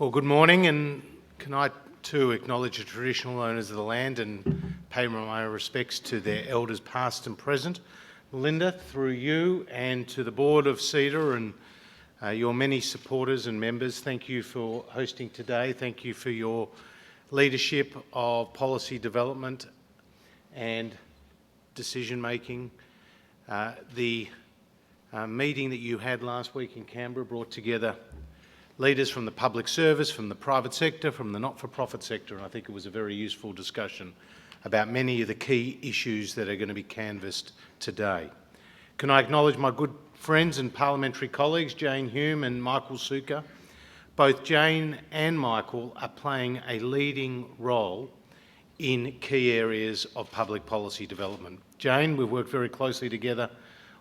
Well, good morning, and can I too acknowledge the traditional owners of the land and pay my respects to their elders past and present. Melinda, through you and to the board of CEDA and your many supporters and members, thank you for hosting today. Thank you for your leadership of policy development and decision making. The meeting that you had last week in Canberra brought together leaders from the public service, from the private sector, from the not-for-profit sector, and I think it was a very useful discussion about many of the key issues that are going to be canvassed today. Can I acknowledge my good friends and parliamentary colleagues, Jane Hume and Michael Sukkar. Both Jane and Michael are playing a leading role in key areas of public policy development. Jane, we've worked very closely together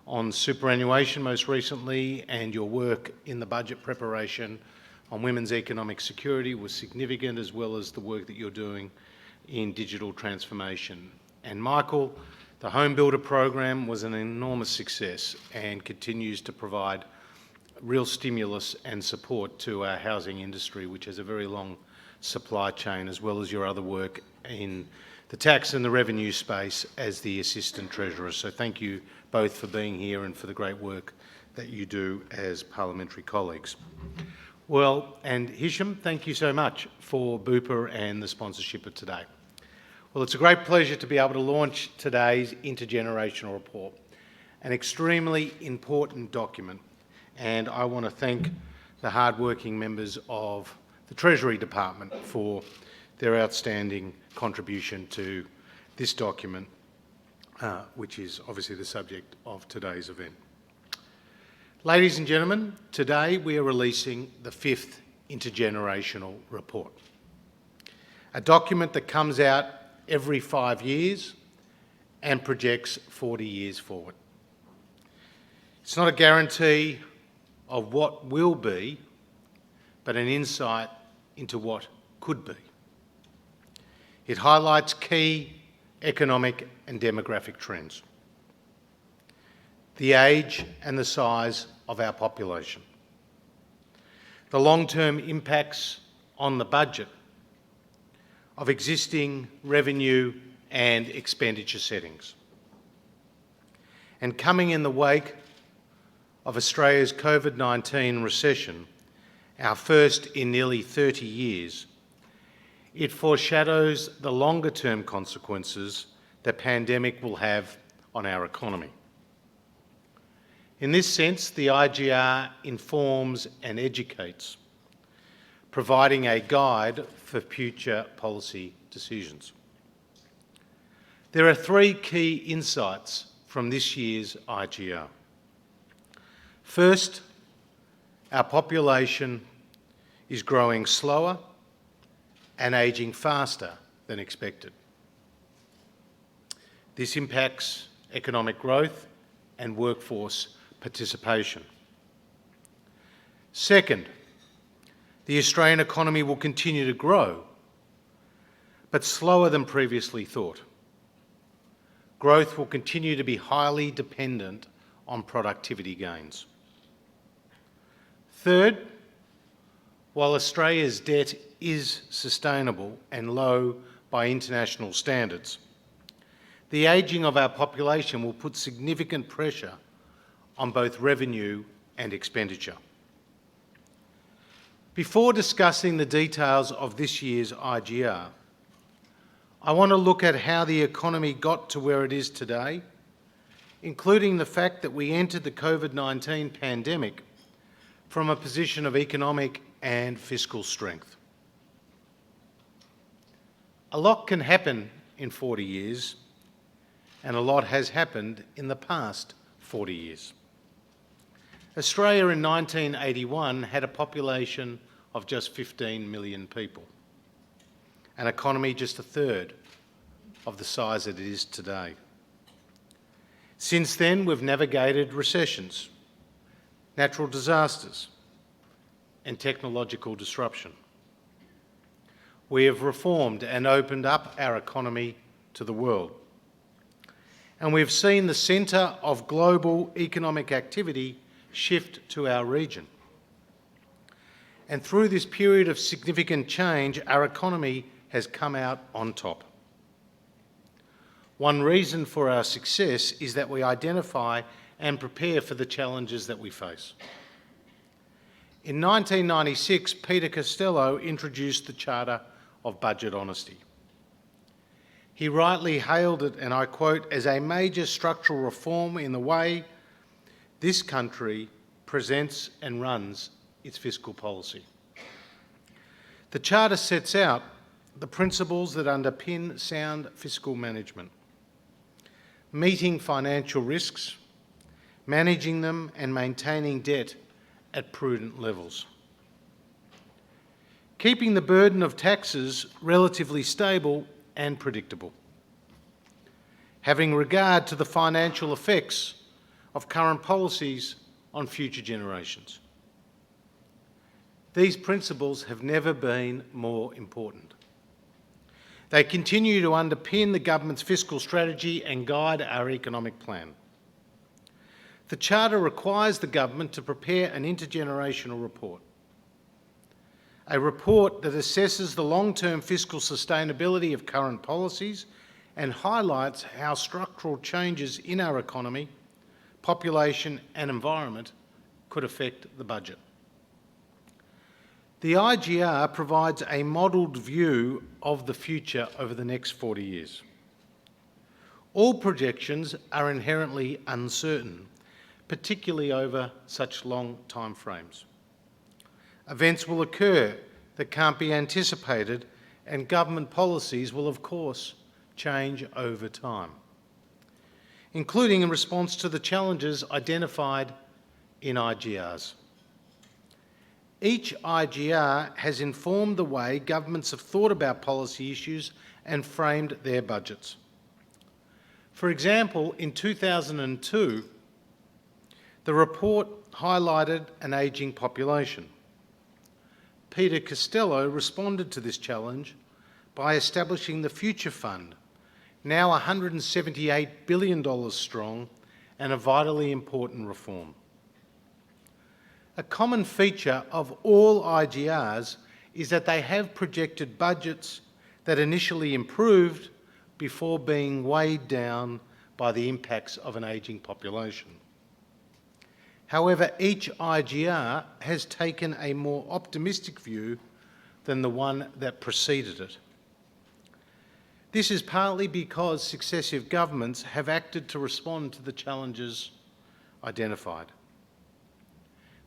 on superannuation most recently, and your work in the budget preparation on women's economic security was significant, as well as the work that you're doing in digital transformation. And Michael, the Home Builder program was an enormous success and continues to provide real stimulus and support to our housing industry, which has a very long supply chain, as well as your other work in the tax and the revenue space as the Assistant Treasurer. So thank you both for being here and for the great work that you do as parliamentary colleagues. Well, and Hisham, thank you so much for Bupa and the sponsorship of today. Well, it's a great pleasure to be able to launch today's Intergenerational Report, an extremely important document, and I want to thank the hard-working members of the Treasury Department for their outstanding contribution to this document, which is obviously the subject of today's event. Ladies and gentlemen, today we are releasing the 5th Intergenerational Report, a document that comes out every 5 years and projects 40 years forward. It's not a guarantee of what will be, but an insight into what could be. It highlights key economic and demographic trends, the age and the size of our population, the long-term impacts on the budget of existing revenue and expenditure settings, and coming in the wake of Australia's COVID-19 recession, our first in nearly 30 years, it foreshadows the longer-term consequences the pandemic will have on our economy. In this sense, the IGR informs and educates, providing a guide for future policy decisions. There are 3 key insights from this year's IGR. First, our population is growing slower and ageing faster than expected. This impacts economic growth and workforce participation. Second, the Australian economy will continue to grow, but slower than previously thought. Growth will continue to be highly dependent on productivity gains. Third, while Australia's debt is sustainable and low by international standards, the ageing of our population will put significant pressure on both revenue and expenditure. Before discussing the details of this year's IGR, I want to look at how the economy got to where it is today, including the fact that we entered the COVID-19 pandemic from a position of economic and fiscal strength. A lot can happen in 40 years, and a lot has happened in the past 40 years. Australia in 1981 had a population of just 15 million people, an economy just a third of the size that it is today. Since then, we've navigated recessions, natural disasters, and technological disruption. We have reformed and opened up our economy to the world. And we've seen the centre of global economic activity shift to our region. And through this period of significant change, our economy has come out on top. One reason for our success is that we identify and prepare for the challenges that we face. In 1996, Peter Costello introduced the Charter of Budget Honesty. He rightly hailed it, and I quote, as a major structural reform in the way this country presents and runs its fiscal policy. The Charter sets out the principles that underpin sound fiscal management, meeting financial risks, managing them and maintaining debt at prudent levels, keeping the burden of taxes relatively stable and predictable, having regard to the financial effects of current policies on future generations. These principles have never been more important. They continue to underpin the government's fiscal strategy and guide our economic plan. The Charter requires the government to prepare an intergenerational report, a report that assesses the long-term fiscal sustainability of current policies and highlights how structural changes in our economy, population and environment could affect the budget. The IGR provides a modelled view of the future over the next 40 years. All projections are inherently uncertain, particularly over such long time frames. Events will occur that can't be anticipated, and government policies will, of course, change over time, including in response to the challenges identified in IGRs. Each IGR has informed the way governments have thought about policy issues and framed their budgets. For example, in 2002, the report highlighted an ageing population. Peter Costello responded to this challenge by establishing the Future Fund, now $178 billion strong and a vitally important reform. A common feature of all IGRs is that they have projected budgets that initially improved before being weighed down by the impacts of an ageing population. However, each IGR has taken a more optimistic view than the one that preceded it. This is partly because successive governments have acted to respond to the challenges identified.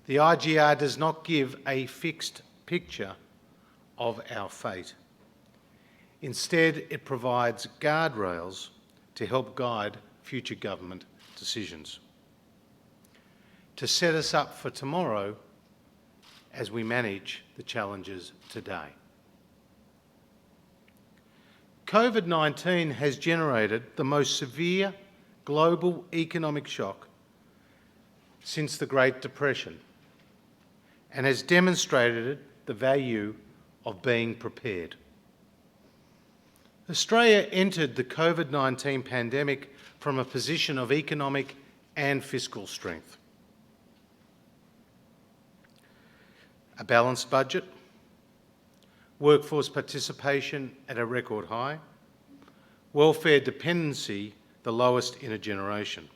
The IGR does not give a fixed picture of our fate. Instead, it provides guardrails to help guide future government decisions, to set us up for tomorrow as we manage the challenges today. COVID-19 has generated the most severe global economic shock since the Great Depression and has demonstrated the value of being prepared. Australia entered the COVID-19 pandemic from a position of economic and fiscal strength. A balanced budget, workforce participation at a record high, welfare dependency the lowest in a generation.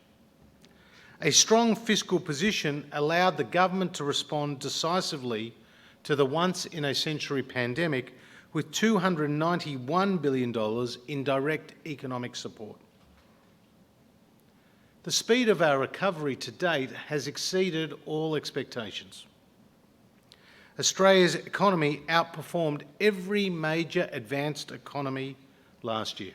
A strong fiscal position allowed the government to respond decisively to the once-in-a-century pandemic with $291 billion in direct economic support. The speed of our recovery to date has exceeded all expectations. Australia's economy outperformed every major advanced economy last year.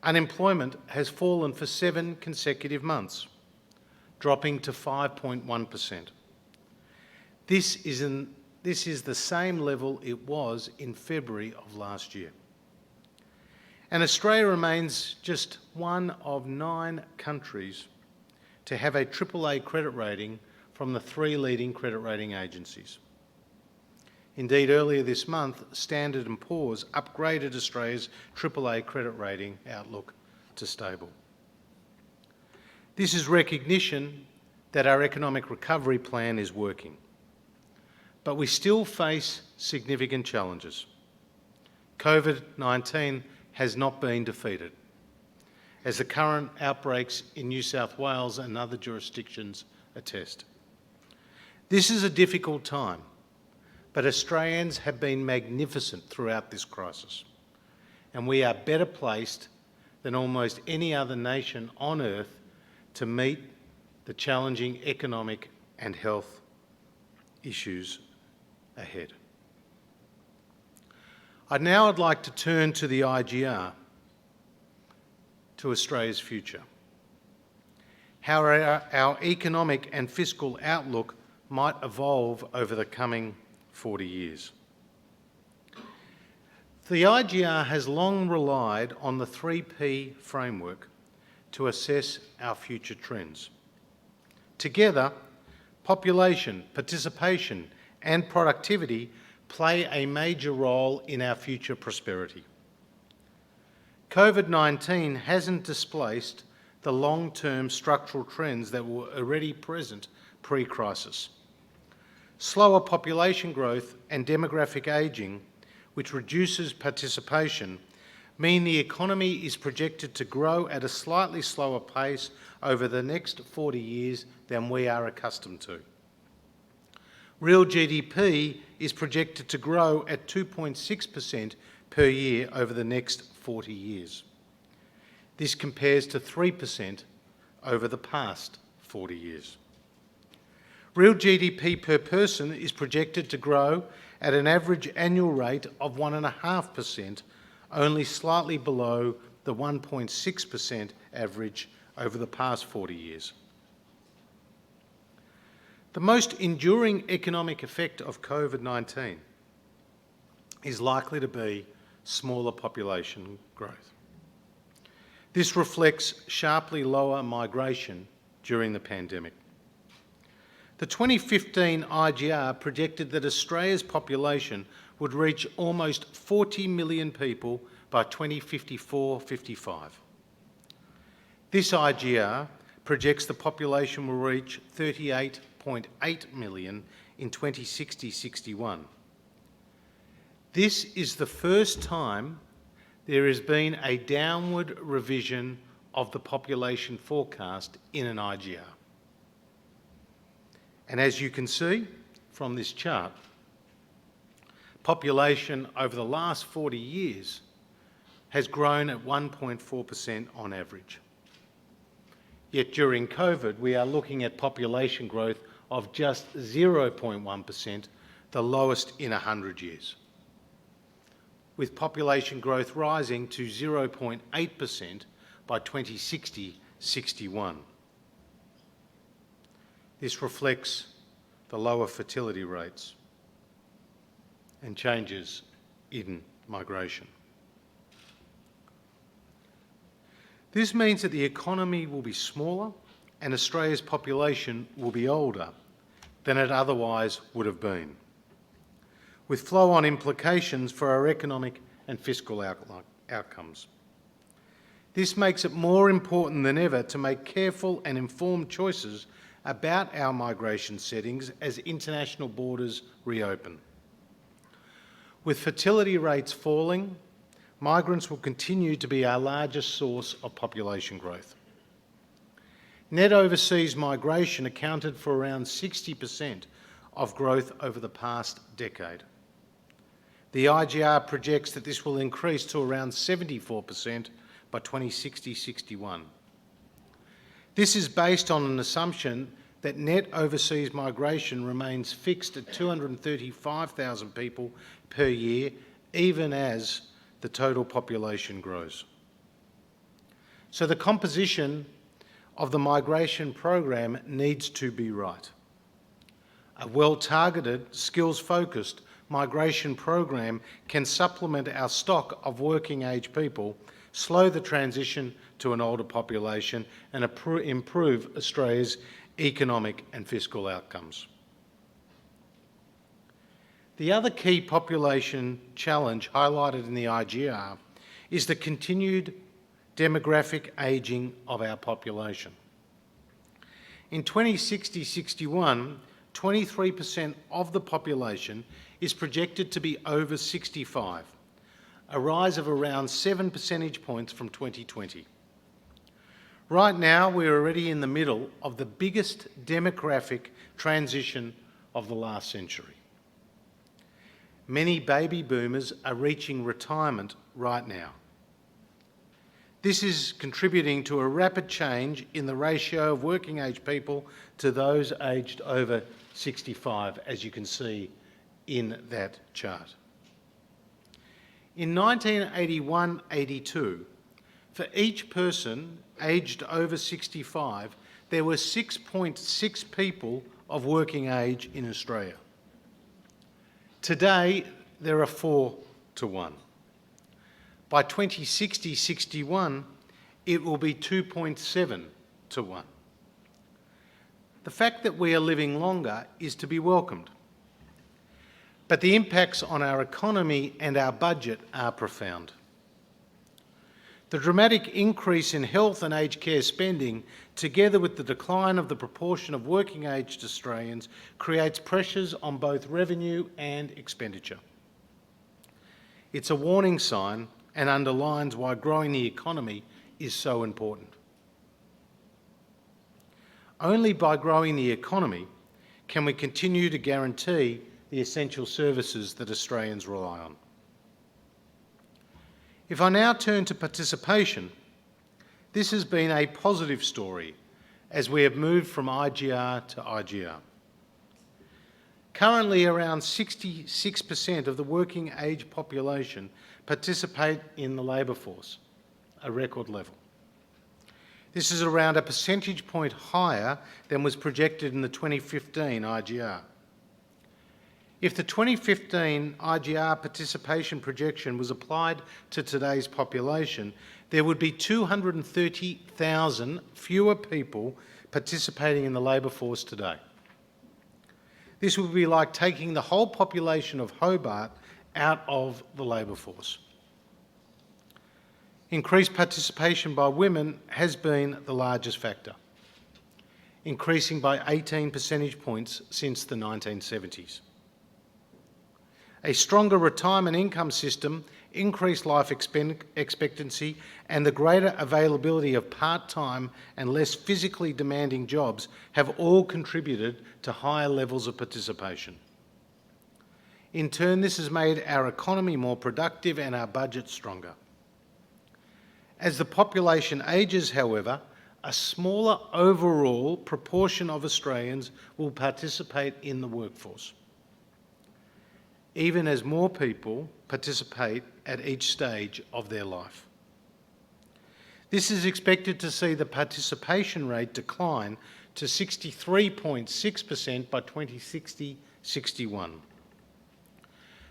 Unemployment has fallen for 7 consecutive months, dropping to 5.1%. This is the same level it was in February of last year. And Australia remains just one of 9 countries to have a AAA credit rating from the 3 leading credit rating agencies. Indeed, earlier this month, Standard & Poor's upgraded Australia's AAA credit rating outlook to stable. This is recognition that our economic recovery plan is working. but we still face significant challenges. COVID-19 has not been defeated, as the current outbreaks in New South Wales and other jurisdictions attest. This is a difficult time, but Australians have been magnificent throughout this crisis, and we are better placed than almost any other nation on earth to meet the challenging economic and health issues ahead. I'd like to turn to the IGR, to Australia's future, how our economic and fiscal outlook might evolve over the coming 40 years. The IGR has long relied on the 3P framework to assess our future trends. Together, population, participation and productivity play a major role in our future prosperity. COVID-19 hasn't displaced the long-term structural trends that were already present pre-crisis. Slower population growth and demographic ageing, which reduces participation, mean the economy is projected to grow at a slightly slower pace over the next 40 years than we are accustomed to. Real GDP is projected to grow at 2.6% per year over the next 40 years. This compares to 3% over the past 40 years. Real GDP per person is projected to grow at an average annual rate of 1.5%, only slightly below the 1.6% average over the past 40 years. The most enduring economic effect of COVID-19 is likely to be smaller population growth. This reflects sharply lower migration during the pandemic. The 2015 IGR projected that Australia's population would reach almost 40 million people by 2054-55. This IGR projects the population will reach 38.8 million in 2060-61. This is the first time there has been a downward revision of the population forecast in an IGR. And as you can see from this chart, population over the last 40 years has grown at 1.4% on average. Yet during COVID, we are looking at population growth of just 0.1%, the lowest in 100 years, with population growth rising to 0.8% by 2060-61. This reflects the lower fertility rates and changes in migration. This means that the economy will be smaller and Australia's population will be older than it otherwise would have been, with flow-on implications for our economic and fiscal outcomes. This makes it more important than ever to make careful and informed choices about our migration settings as international borders reopen. With fertility rates falling, migrants will continue to be our largest source of population growth. Net overseas migration accounted for around 60% of growth over the past decade. The IGR projects that this will increase to around 74% by 2060-61. This is based on an assumption that net overseas migration remains fixed at 235,000 people per year, even as the total population grows. So the composition of the migration program needs to be right. A well-targeted, skills-focused migration program can supplement our stock of working-age people, slow the transition to an older population and improve Australia's economic and fiscal outcomes. The other key population challenge highlighted in the IGR is the continued demographic ageing of our population. In 2060-61, 23% of the population is projected to be over 65, a rise of around 7 percentage points from 2020. Right now, we're already in the middle of the biggest demographic transition of the last century. Many baby boomers are reaching retirement right now. This is contributing to a rapid change in the ratio of working age people to those aged over 65, as you can see in that chart. In 1981-82, for each person aged over 65, there were 6.6 people of working age in Australia. Today, there are 4 to 1. By 2060-61, it will be 2.7 to 1. The fact that we are living longer is to be welcomed, but the impacts on our economy and our budget are profound. The dramatic increase in health and aged care spending, together with the decline of the proportion of working-aged Australians, creates pressures on both revenue and expenditure. It's a warning sign and underlines why growing the economy is so important. Only by growing the economy can we continue to guarantee the essential services that Australians rely on. If I now turn to participation, this has been a positive story as we have moved from IGR to IGR. Currently, around 66% of the working age population participate in the labour force, a record level. This is around a percentage point higher than was projected in the 2015 IGR. If the 2015 IGR participation projection was applied to today's population, there would be 230,000 fewer people participating in the labour force today. This would be like taking the whole population of Hobart out of the labour force. Increased participation by women has been the largest factor, increasing by 18 percentage points since the 1970s. A stronger retirement income system, increased life expectancy, and the greater availability of part-time and less physically demanding jobs have all contributed to higher levels of participation. In turn, this has made our economy more productive and our budget stronger. As the population ages, however, a smaller overall proportion of Australians will participate in the workforce, even as more people participate at each stage of their life. This is expected to see the participation rate decline to 63.6% by 2060-61.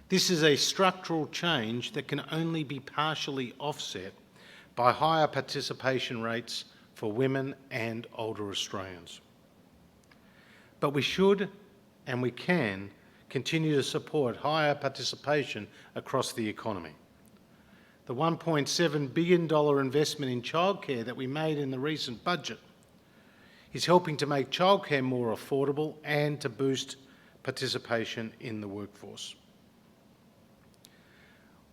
This is a structural change that can only be partially offset by higher participation rates for women and older Australians. But we should and we can continue to support higher participation across the economy. The $1.7 billion investment in childcare that we made in the recent budget is helping to make childcare more affordable and to boost participation in the workforce.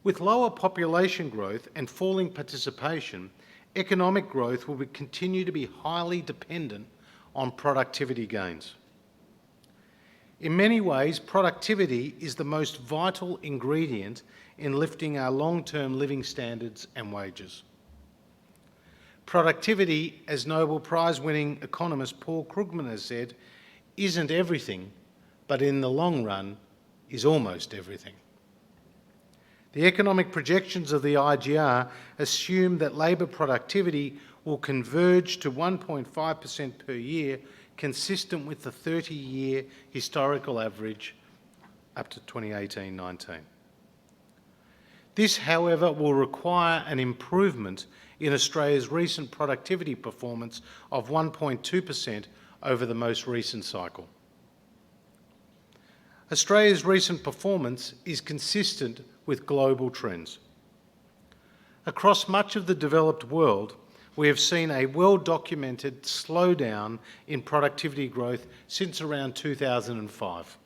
With lower population growth and falling participation, economic growth will continue to be highly dependent on productivity gains. In many ways, productivity is the most vital ingredient in lifting our long-term living standards and wages. Productivity, as Nobel Prize-winning economist Paul Krugman has said, isn't everything, but in the long run is almost everything. The economic projections of the IGR assume that labour productivity will converge to 1.5% per year, consistent with the 30-year historical average up to 2018-19. This, however, will require an improvement in Australia's recent productivity performance of 1.2% over the most recent cycle. Australia's recent performance is consistent with global trends. Across much of the developed world, we have seen a well-documented slowdown in productivity growth since around 2005.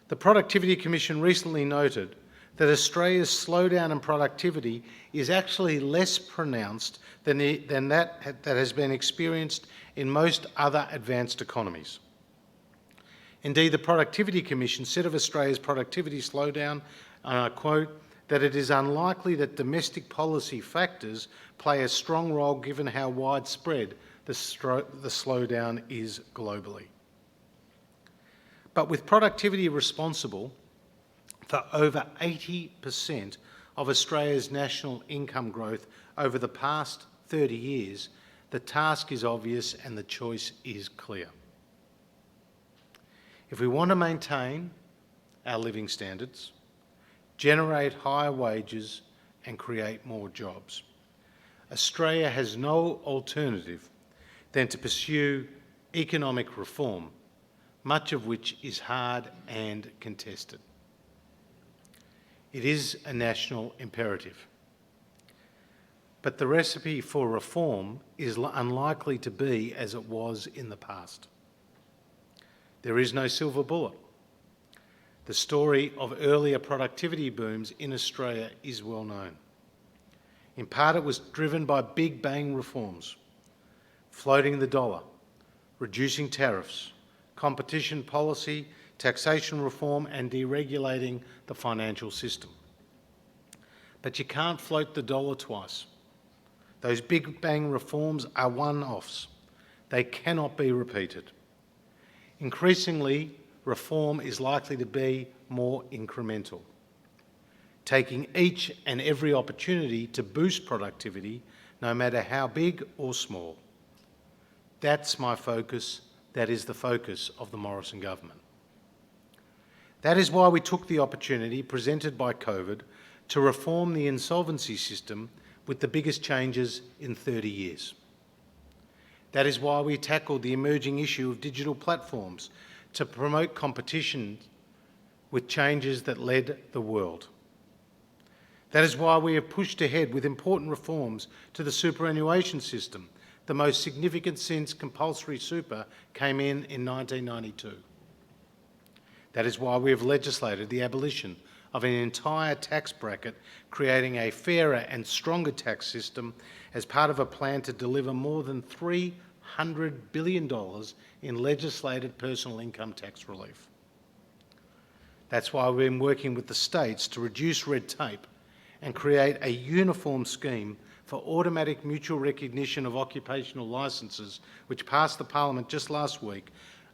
The Productivity Commission recently noted that Australia's slowdown in productivity is actually less pronounced than that has been experienced in most other advanced economies. Indeed, the Productivity Commission said of Australia's productivity slowdown, and I quote, that it is unlikely that domestic policy factors play a strong role given how widespread the slowdown is globally. But with productivity responsible for over 80% of Australia's national income growth over the past 30 years, the task is obvious and the choice is clear. If we want to maintain our living standards, generate higher wages and create more jobs, Australia has no alternative than to pursue economic reform, much of which is hard and contested. It is a national imperative. But the recipe for reform is unlikely to be as it was in the past. There is no silver bullet. The story of earlier productivity booms in Australia is well known. In part, it was driven by big bang reforms, floating the dollar, reducing tariffs, competition policy, taxation reform and deregulating the financial system. But you can't float the dollar twice. Those big bang reforms are one-offs. They cannot be repeated. Increasingly, reform is likely to be more incremental, taking each and every opportunity to boost productivity, no matter how big or small. That's my focus. That is the focus of the Morrison government. That is why we took the opportunity presented by COVID to reform the insolvency system with the biggest changes in 30 years. That is why we tackled the emerging issue of digital platforms to promote competition with changes that led the world. That is why we have pushed ahead with important reforms to the superannuation system, the most significant since compulsory super came in 1992. That is why we have legislated the abolition of an entire tax bracket, creating a fairer and stronger tax system as part of a plan to deliver more than $300 billion in legislated personal income tax relief. That's why we've been working with the states to reduce red tape and create a uniform scheme for automatic mutual recognition of occupational licences, which passed the Parliament just last week,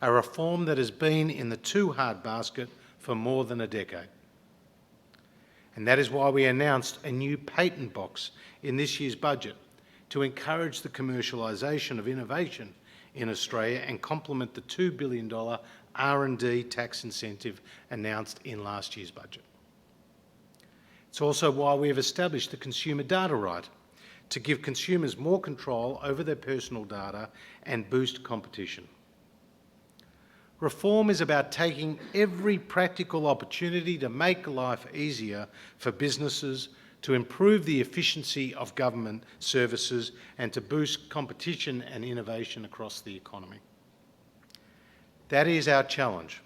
a reform that has been in the too hard basket for more than a decade. And that is why we announced a new patent box in this year's budget to encourage the commercialisation of innovation in Australia and complement the $2 billion R&D tax incentive announced in last year's budget. It's also why we have established the consumer data right to give consumers more control over their personal data and boost competition. Reform is about taking every practical opportunity to make life easier for businesses, to improve the efficiency of government services and to boost competition and innovation across the economy. That is our challenge,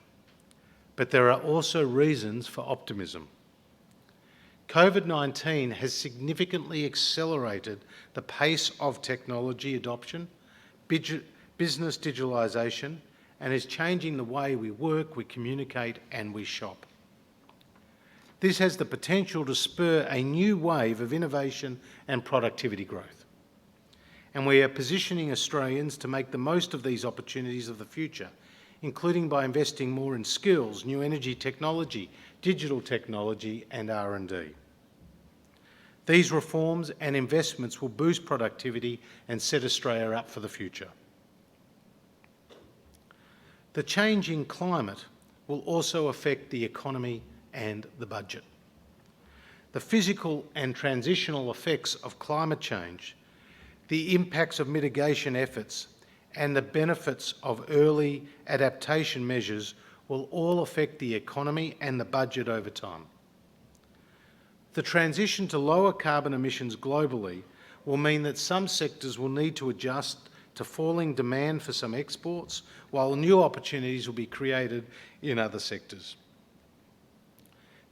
but there are also reasons for optimism. COVID-19 has significantly accelerated the pace of technology adoption, business digitalisation, and is changing the way we work, we communicate and we shop. This has the potential to spur a new wave of innovation and productivity growth. And we are positioning Australians to make the most of these opportunities of the future, including by investing more in skills, new energy technology, digital technology and R&D. These reforms and investments will boost productivity and set Australia up for the future. The changing climate will also affect the economy and the budget. The physical and transitional effects of climate change, the impacts of mitigation efforts, and the benefits of early adaptation measures will all affect the economy and the budget over time. The transition to lower carbon emissions globally will mean that some sectors will need to adjust to falling demand for some exports, while new opportunities will be created in other sectors.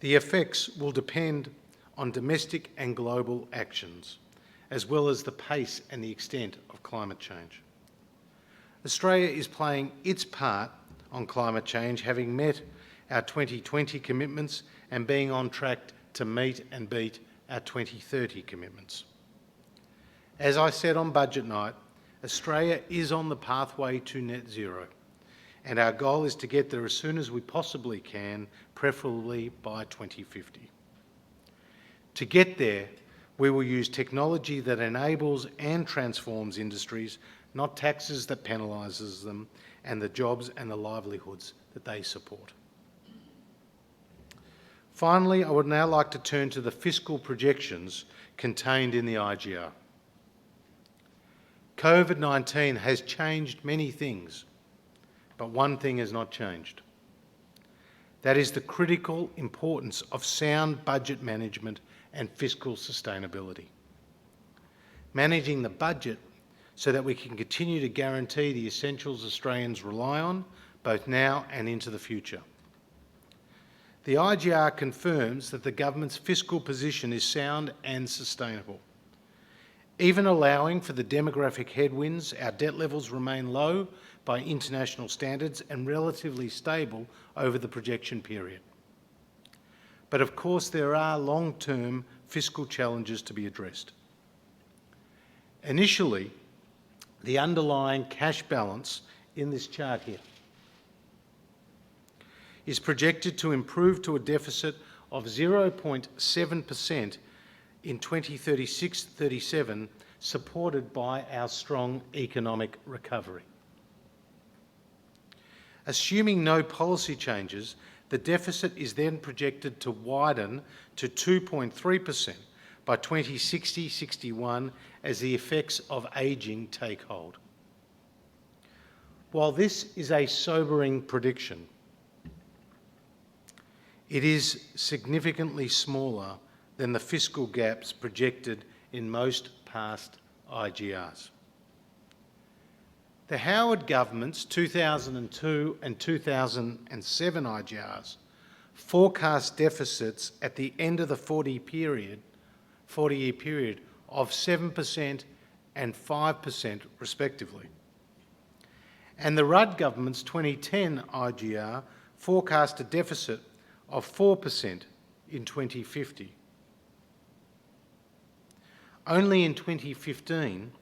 The effects will depend on domestic and global actions, as well as the pace and the extent of climate change. Australia is playing its part on climate change, having met our 2020 commitments and being on track to meet and beat our 2030 commitments. As I said on budget night, Australia is on the pathway to net zero, and our goal is to get there as soon as we possibly can, preferably by 2050. To get there, we will use technology that enables and transforms industries, not taxes that penalises them and the jobs and the livelihoods that they support. Finally, I would now like to turn to the fiscal projections contained in the IGR. COVID-19 has changed many things, but one thing has not changed. That is the critical importance of sound budget management and fiscal sustainability. Managing the budget so that we can continue to guarantee the essentials Australians rely on, both now and into the future. The IGR confirms that the government's fiscal position is sound and sustainable. Even allowing for the demographic headwinds, our debt levels remain low by international standards and relatively stable over the projection period. But of course, there are long-term fiscal challenges to be addressed. Initially, the underlying cash balance in this chart here is projected to improve to a deficit of 0.7% in 2036-37, supported by our strong economic recovery. Assuming no policy changes, the deficit is then projected to widen to 2.3% by 2060-61 as the effects of ageing take hold. While this is a sobering prediction, it is significantly smaller than the fiscal gaps projected in most past IGRs. The Howard government's 2002 and 2007 IGRs forecast deficits at the end of the 40-year period of 7% and 5% respectively. And the Rudd government's 2010 IGR forecast a deficit of 4% in 2050. Only in 2015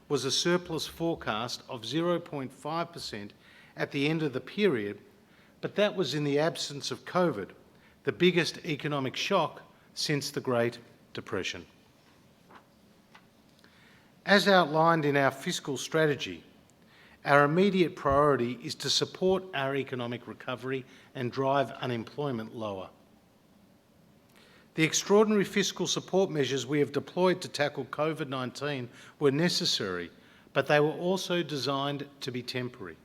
was a surplus forecast of 0.5% at the end of the period, but that was in the absence of COVID, the biggest economic shock since the Great Depression. As outlined in our fiscal strategy, our immediate priority is to support our economic recovery and drive unemployment lower. The extraordinary fiscal support measures we have deployed to tackle COVID-19 were necessary, but they were also designed to be temporary.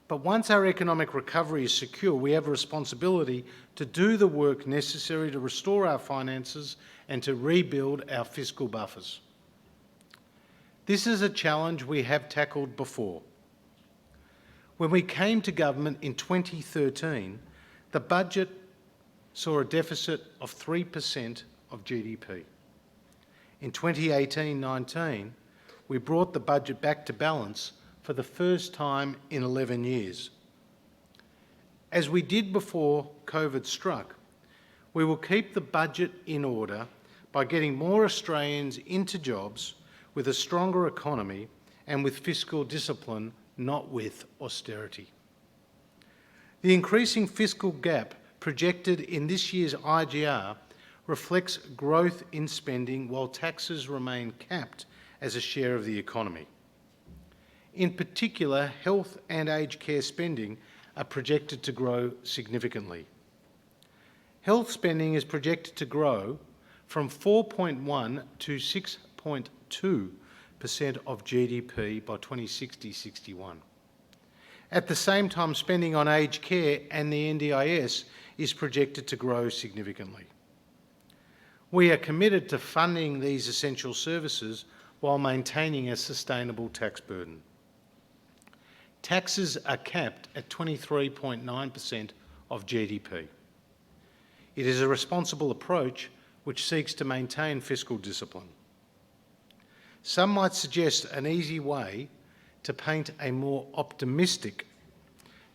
But once our economic recovery is secure, we have a responsibility to do the work necessary to restore our finances and to rebuild our fiscal buffers. This is a challenge we have tackled before. When we came to government in 2013, the budget saw a deficit of 3% of GDP. In 2018-19, we brought the budget back to balance for the first time in 11 years. As we did before COVID struck, we will keep the budget in order by getting more Australians into jobs with a stronger economy and with fiscal discipline, not with austerity. The increasing fiscal gap projected in this year's IGR reflects growth in spending while taxes remain capped as a share of the economy. In particular, health and aged care spending are projected to grow significantly. Health spending is projected to grow from 4.1 to 6.2% of GDP by 2060-61. At the same time, spending on aged care and the NDIS is projected to grow significantly. We are committed to funding these essential services while maintaining a sustainable tax burden. Taxes are capped at 23.9% of GDP. It is a responsible approach which seeks to maintain fiscal discipline. Some might suggest an easy way to paint a more optimistic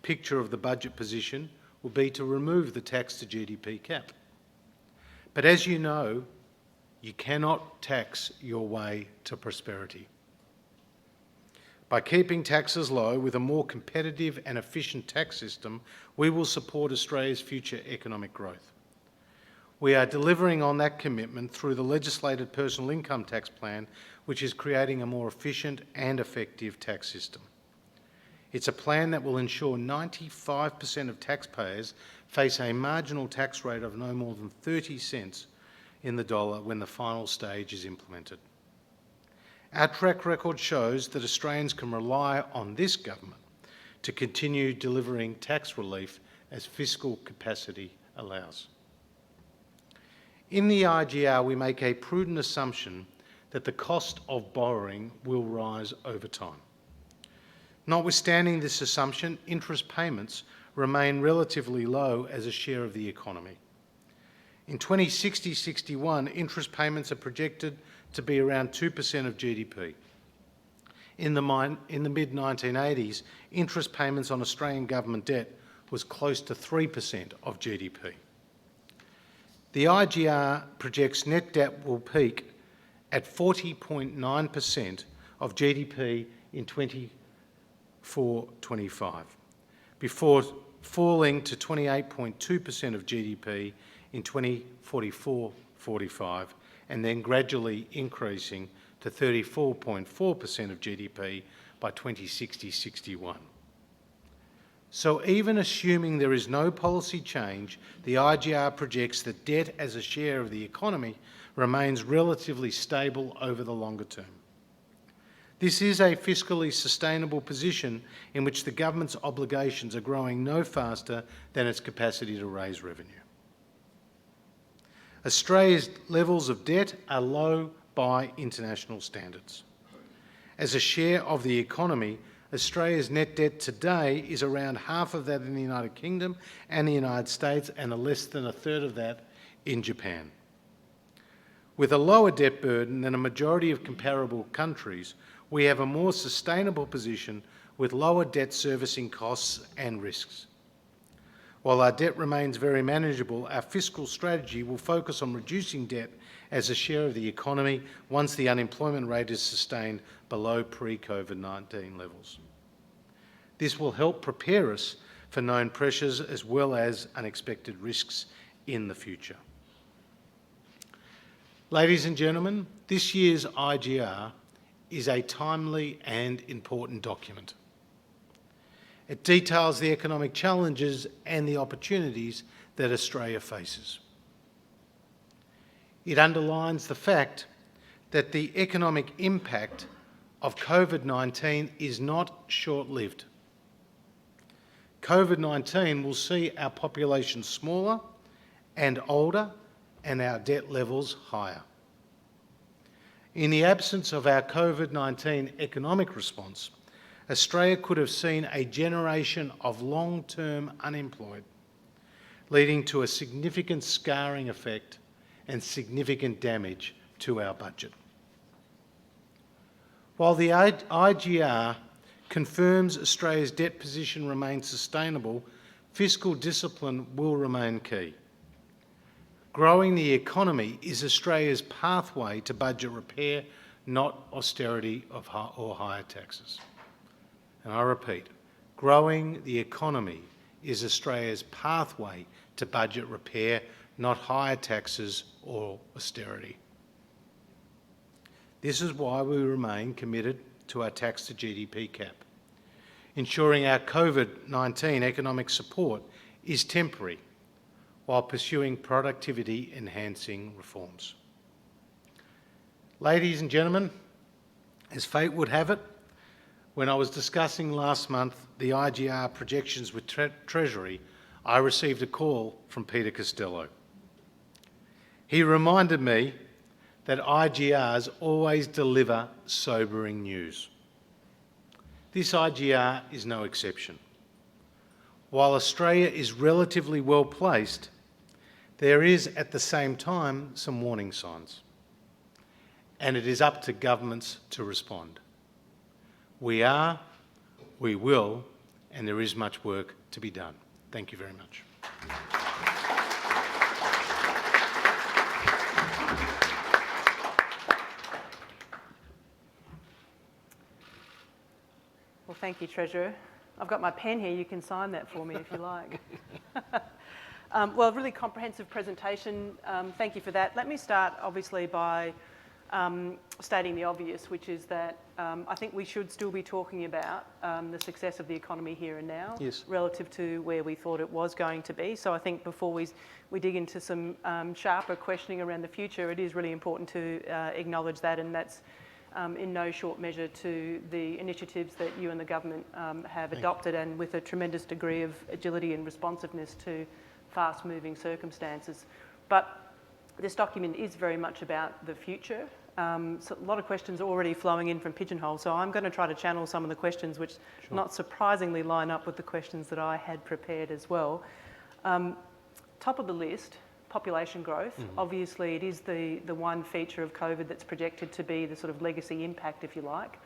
picture of the budget position would be to remove the tax to GDP cap. But as you know, you cannot tax your way to prosperity. By keeping taxes low with a more competitive and efficient tax system, we will support Australia's future economic growth. We are delivering on that commitment through the legislated personal income tax plan, which is creating a more efficient and effective tax system. It's a plan that will ensure 95% of taxpayers face a marginal tax rate of no more than 30 cents in the dollar when the final stage is implemented. Our track record shows that Australians can rely on this government to continue delivering tax relief as fiscal capacity allows. In the IGR, we make a prudent assumption that the cost of borrowing will rise over time. Notwithstanding this assumption, interest payments remain relatively low as a share of the economy. In 2060-61, interest payments are projected to be around 2% of GDP. In the mid-1980s, interest payments on Australian government debt was close to 3% of GDP. The IGR projects net debt will peak at 40.9% of GDP in 24-25, before falling to 28.2% of GDP in 2044-45, and then gradually increasing to 34.4% of GDP by 2060-61. So even assuming there is no policy change, the IGR projects that debt as a share of the economy remains relatively stable over the longer term. This is a fiscally sustainable position in which the government's obligations are growing no faster than its capacity to raise revenue. Australia's levels of debt are low by international standards. As a share of the economy, Australia's net debt today is around half of that in the United Kingdom and the United States, and less than a third of that in Japan. With a lower debt burden than a majority of comparable countries, we have a more sustainable position with lower debt servicing costs and risks. While our debt remains very manageable, our fiscal strategy will focus on reducing debt as a share of the economy once the unemployment rate is sustained below pre-COVID-19 levels. This will help prepare us for known pressures as well as unexpected risks in the future. Ladies and gentlemen, this year's IGR is a timely and important document. It details the economic challenges and the opportunities that Australia faces. It underlines the fact that the economic impact of COVID-19 is not short-lived. COVID-19 will see our population smaller and older and our debt levels higher. In the absence of our COVID-19 economic response, Australia could have seen a generation of long-term unemployed, leading to a significant scarring effect and significant damage to our budget. While the IGR confirms Australia's debt position remains sustainable, fiscal discipline will remain key. Growing the economy is Australia's pathway to budget repair, not austerity or higher taxes. And I repeat, growing the economy is Australia's pathway to budget repair, not higher taxes or austerity. This is why we remain committed to our tax to GDP cap, ensuring our COVID-19 economic support is temporary while pursuing productivity-enhancing reforms. Ladies and gentlemen, as fate would have it, when I was discussing last month the IGR projections with Treasury, I received a call from Peter Costello. He reminded me that IGRs always deliver sobering news. This IGR is no exception. While Australia is relatively well placed, there is at the same time some warning signs, and it is up to governments to respond. We are, we will, and there is much work to be done. Thank you very much. Well, thank you, Treasurer. I've got my pen here. You can sign that for me if you like. Well, really comprehensive presentation. Thank you for that. Let me start, obviously, by stating the obvious, which is that I think we should still be talking about the success of the economy here and now, yes, relative to where we thought it was going to be. So I think before we dig into some sharper questioning around the future, it is really important to acknowledge that, and that's in no short measure to the initiatives that you and the government have adopted, and with a tremendous degree of agility and responsiveness to fast-moving circumstances. But this document is very much about the future. So a lot of questions are already flowing in from Pigeonhole, so I'm going to try to channel some of the questions which, sure, not surprisingly line up with the questions that I had prepared as well. Top of the list, population growth. Mm-hmm. Obviously, it is the one feature of COVID that's projected to be the sort of legacy impact, if you like,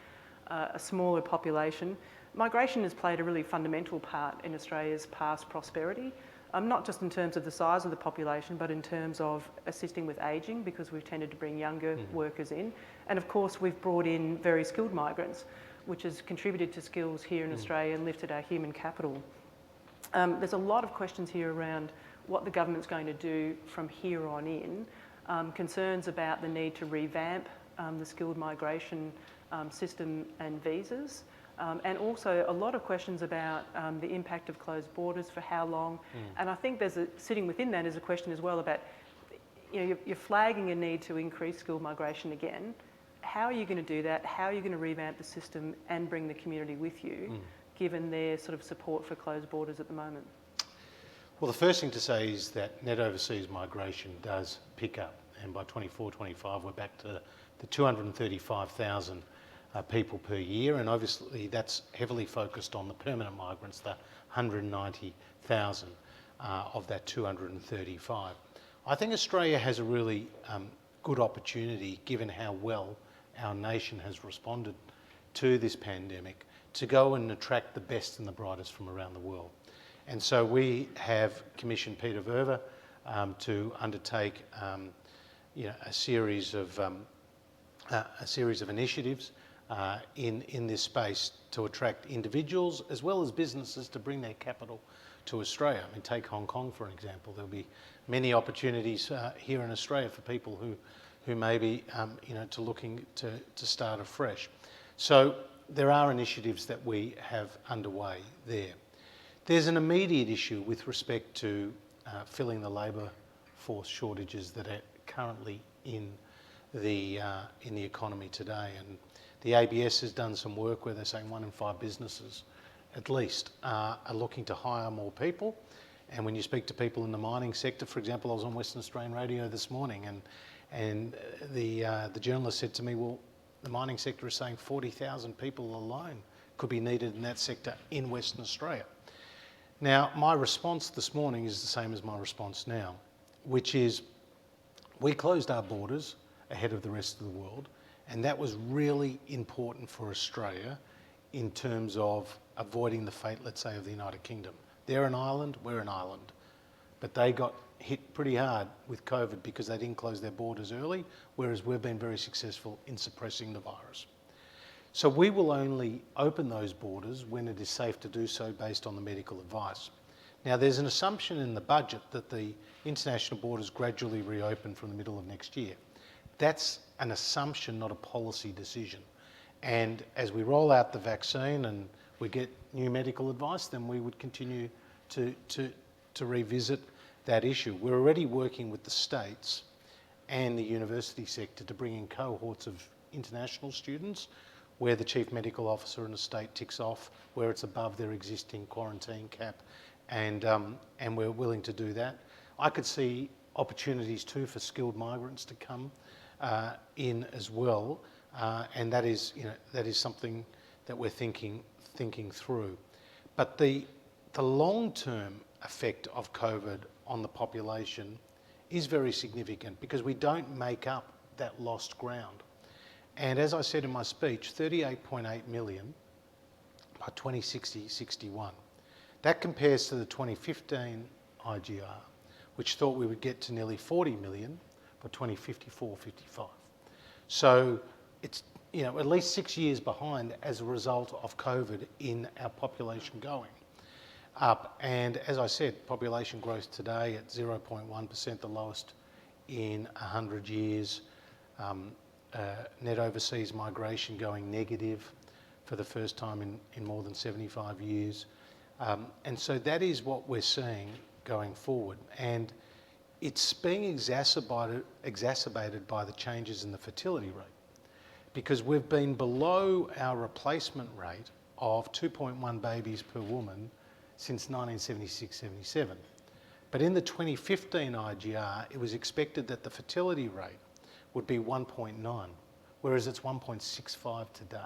a smaller population. Migration has played a really fundamental part in Australia's past prosperity, not just in terms of the size of the population, but in terms of assisting with ageing, because we've tended to bring younger workers in. And of course, we've brought in very skilled migrants, which has contributed to skills here in Australia and lifted our human capital. There's a lot of questions here around what the government's going to do from here on in, concerns about the need to revamp the skilled migration system and visas, and also a lot of questions about the impact of closed borders, for how long. And I think sitting within that is a question as well about, you're flagging a need to increase skilled migration again. How are you going to do that? How are you going to revamp the system and bring the community with you, given their sort of support for closed borders at the moment? Well, the first thing to say is that net overseas migration does pick up, and by 24-25 we're back to the 235,000 people per year, and obviously that's heavily focused on the permanent migrants, the 190,000 of that 235. I think Australia has a really good opportunity, given how well our nation has responded to this pandemic, to go and attract the best and the brightest from around the world. And so we have commissioned Peter Verver to undertake a series of initiatives in this space to attract individuals as well as businesses to bring their capital to Australia. I mean, take Hong Kong for an example. There'll be many opportunities here in Australia for people who may be looking to start afresh. So there are initiatives that we have underway there. There's an immediate issue with respect to filling the labour force shortages that are currently in the economy today, and the ABS has done some work where they're saying 1 in 5 businesses at least are looking to hire more people. And when you speak to people in the mining sector, for example, I was on Western Australian radio this morning, and the journalist said to me, well, the mining sector is saying 40,000 people alone could be needed in that sector in Western Australia. Now, my response this morning is the same as my response now, which is we closed our borders ahead of the rest of the world, and that was really important for Australia in terms of avoiding the fate, let's say, of the United Kingdom. They're an island, we're an island, but they got hit pretty hard with COVID because they didn't close their borders early, whereas we've been very successful in suppressing the virus. So we will only open those borders when it is safe to do so based on the medical advice. Now, there's an assumption in the budget that the international borders gradually reopen from the middle of next year. That's an assumption, not a policy decision. And as we roll out the vaccine and we get new medical advice, then we would continue to revisit that issue. We're already working with the states and the university sector to bring in cohorts of international students where the Chief Medical Officer in a state ticks off where it's above their existing quarantine cap, and we're willing to do that. I could see opportunities too for skilled migrants to come in as well, and that is something that we're thinking through. But the long-term effect of COVID on the population is very significant because we don't make up that lost ground. And as I said in my speech, 38.8 million by 2060-61. That compares to the 2015 IGR, which thought we would get to nearly 40 million by 2054-55. So it's at least 6 years behind as a result of COVID in our population going up. And as I said, population growth today at 0.1%, the lowest in 100 years. Net overseas migration going negative for the first time in more than 75 years. And so that is what we're seeing going forward. And it's being exacerbated by the changes in the fertility rate, because we've been below our replacement rate of 2.1 babies per woman since 1976-77. But in the 2015 IGR, it was expected that the fertility rate would be 1.9, whereas it's 1.65 today.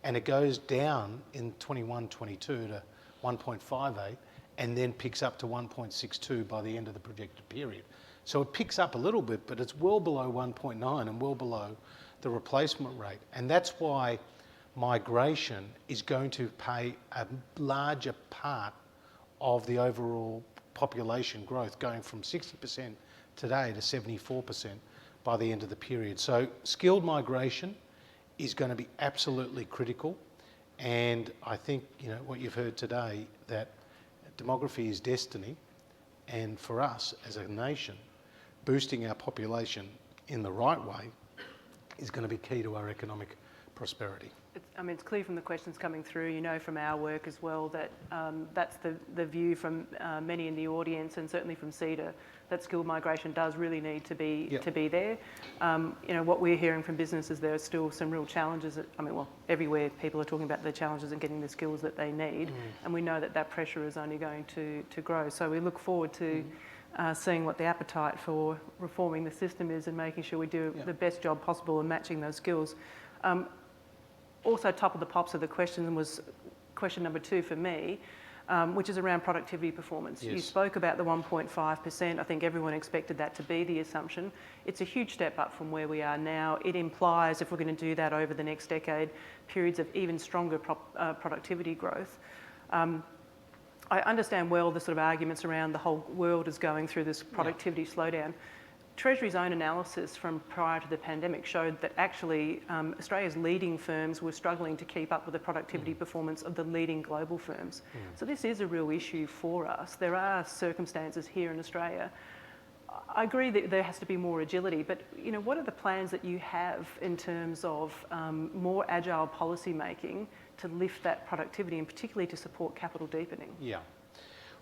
And it goes down in 21-22 to 1.58 and then picks up to 1.62 by the end of the projected period. So it picks up a little bit, but it's well below 1.9 and well below the replacement rate. And that's why migration is going to play a larger part of the overall population growth, going from 60% today to 74% by the end of the period. So skilled migration is going to be absolutely critical. And I think, what you've heard today, that demography is destiny. And for us as a nation, boosting our population in the right way is going to be key to our economic prosperity. It's clear from the questions coming through, from our work as well, that that's the view from many in the audience and certainly from CEDA, that skilled migration does really need to be there. What we're hearing from businesses, there are still some real challenges. Everywhere people are talking about the challenges in getting the skills that they need, and we know that pressure is only going to grow. So we look forward to seeing what the appetite for reforming the system is and making sure we do the best job possible in matching those skills. Also, top of the pops of the question was question number 2 for me, which is around productivity performance. Yes. You spoke about the 1.5%. I think everyone expected that to be the assumption. It's a huge step up from where we are now. It implies, if we're going to do that over the next decade, periods of even stronger productivity growth. I understand well the sort of arguments around the whole world is going through this productivity slowdown. Treasury's own analysis from prior to the pandemic showed that actually Australia's leading firms were struggling to keep up with the productivity performance of the leading global firms. So this is a real issue for us. There are circumstances here in Australia. I agree that there has to be more agility, but what are the plans that you have in terms of more agile policy making to lift that productivity and particularly to support capital deepening? Yeah.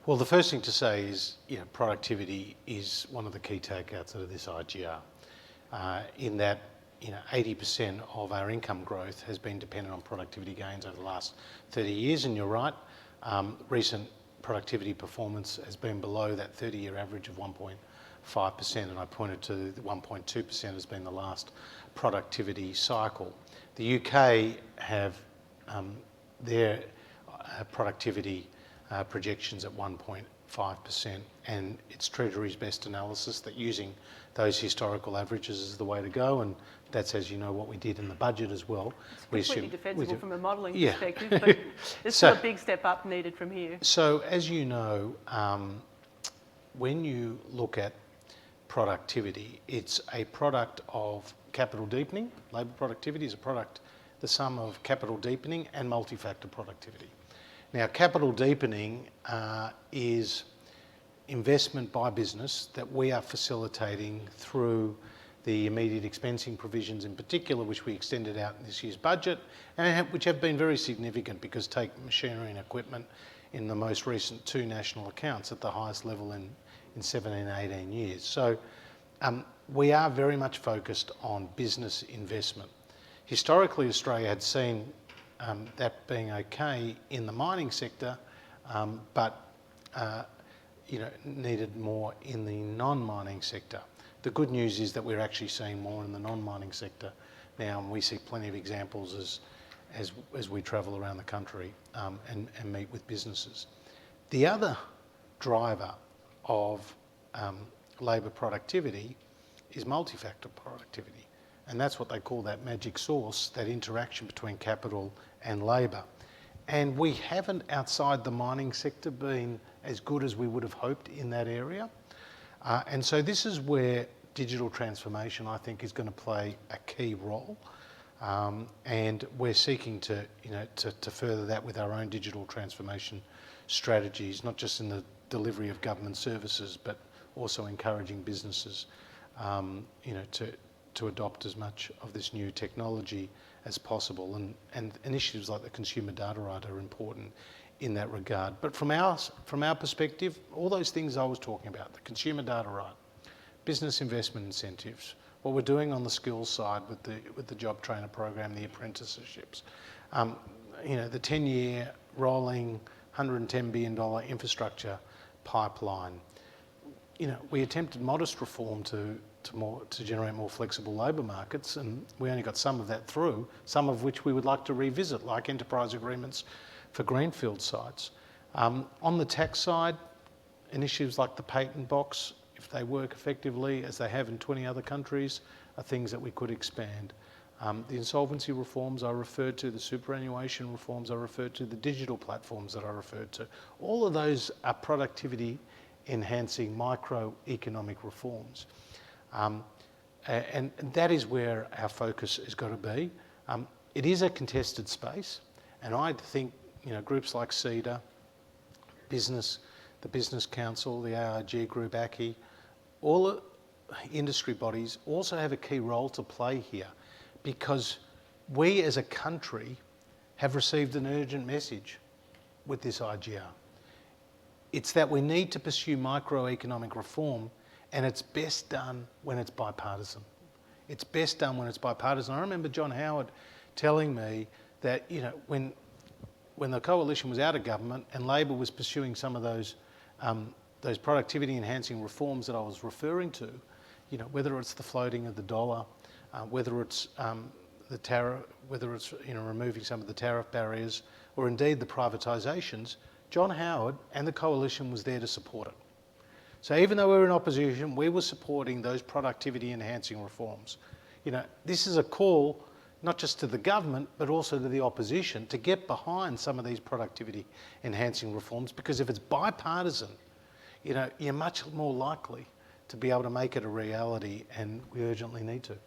Well, the first thing to say is, productivity is one of the key takeouts out of this IGR, in that, 80% of our income growth has been dependent on productivity gains over the last 30 years, and you're right, recent productivity performance has been below that 30-year average of 1.5%, and I pointed to the 1.2% has been the last productivity cycle. The UK have their productivity projections at 1.5%, and it's Treasury's best analysis that using those historical averages is the way to go, and that's, as you know, what we did in the budget as well. It's completely defensible from a modelling perspective, but there's still a big step up needed from here. So, as you know, when you look at productivity, it's a product of capital deepening. Labour productivity is the sum of capital deepening and multi-factor productivity. Now, capital deepening is investment by business that we are facilitating through the immediate expensing provisions in particular, which we extended out in this year's budget, and which have been very significant, because take machinery and equipment in the most recent 2 national accounts at the highest level in 17, 18 years. So we are very much focused on business investment. Historically, Australia had seen that being okay in the mining sector, but needed more in the non-mining sector. The good news is that we're actually seeing more in the non-mining sector now, and we see plenty of examples as we travel around the country and meet with businesses. The other driver of labour productivity is multi-factor productivity, and that's what they call that magic sauce, that interaction between capital and labour. And we haven't, outside the mining sector, been as good as we would have hoped in that area. And so this is where digital transformation, I think, is going to play a key role. And we're seeking to further that with our own digital transformation strategies, not just in the delivery of government services, but also encouraging businesses, to adopt as much of this new technology as possible. And initiatives like the Consumer Data Right are important in that regard. But from our perspective, all those things I was talking about, the Consumer Data Right, business investment incentives, what we're doing on the skills side with the job trainer program, the apprenticeships, the 10-year rolling $110 billion infrastructure pipeline. We attempted modest reform to generate more flexible labour markets, and we only got some of that through, some of which we would like to revisit, like enterprise agreements for greenfield sites. On the tax side, initiatives like the patent box, if they work effectively, as they have in 20 other countries, are things that we could expand. The insolvency reforms I referred to, the superannuation reforms I referred to, the digital platforms that I referred to, all of those are productivity enhancing microeconomic reforms. And that is where our focus has got to be. It is a contested space, and I think groups like CEDA, the Business Council, the ARG Group, ACCI, all industry bodies also have a key role to play here, because we as a country have received an urgent message with this IGR. It's that we need to pursue microeconomic reform, and it's best done when it's bipartisan. It's best done when it's bipartisan. I remember John Howard telling me that when the coalition was out of government and Labor was pursuing some of those productivity enhancing reforms that I was referring to, whether it's the floating of the dollar, whether it's the tariff, whether it's removing some of the tariff barriers, or indeed the privatisations, John Howard and the coalition was there to support it. So even though we were in opposition, we were supporting those productivity enhancing reforms. This is a call not just to the government, but also to the opposition to get behind some of these productivity enhancing reforms, because if it's bipartisan, you're much more likely to be able to make it a reality, and we urgently need to.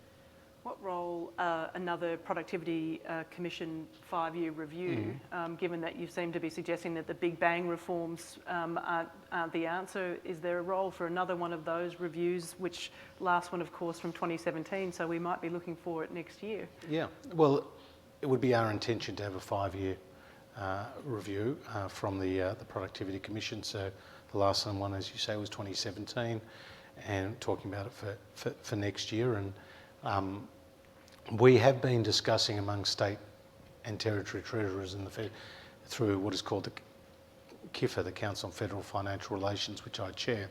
What role another productivity commission 5-year review, given that you seem to be suggesting that the big bang reforms aren't the answer, is there a role for another one of those reviews, which last one of course from 2017, so we might be looking for it next year? Yeah, well, it would be our intention to have a 5-year review from the Productivity Commission. So the last one, as you say, was 2017, and talking about it for next year. And we have been discussing among state and territory treasurers in through what is called the KIFA, the Council on Federal Financial Relations, which I chair,